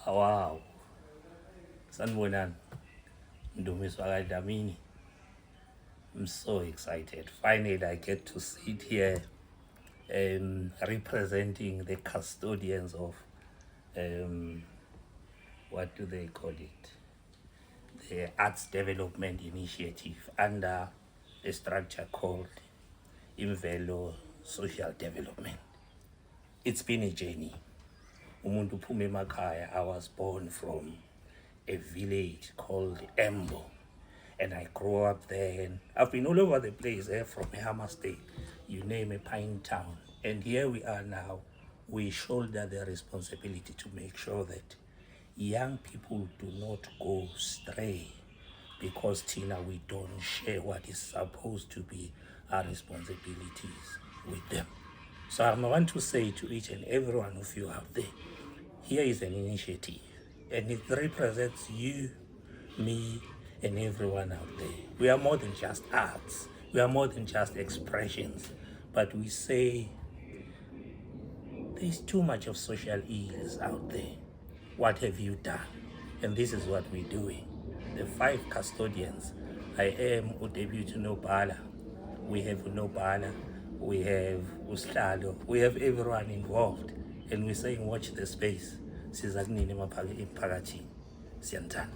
Wow, sanibonani, Ndumiswa kaDlamini. I'm so excited. Finally, I get to sit here representing the custodians of, what do they call it? The Arts Development Initiative under a structure called Imvelo Social Development. It's been a journey. Umuntu uphume emakhaya. I was born from a village called Embo, and I grew up there. And I've been all over the place, from Hammer State, you name a Pine Town. And here we are now. We shoulder the responsibility to make sure that young people do not go stray because Tina, we don't share what is supposed to be our responsibilities with them. So I want to say to each and every one of you out there, here is an initiative, and it represents you, me, and everyone out there. We are more than just arts. We are more than just expressions. But we say there's too much of social ills out there. What have you done? And this is what we're doing. The 5 custodians. I am Udebute Nobala. We have Nobala. We have Uslalo. We have everyone involved. And we're saying watch the space. Siza kunini emphakathini. Siyanithanda.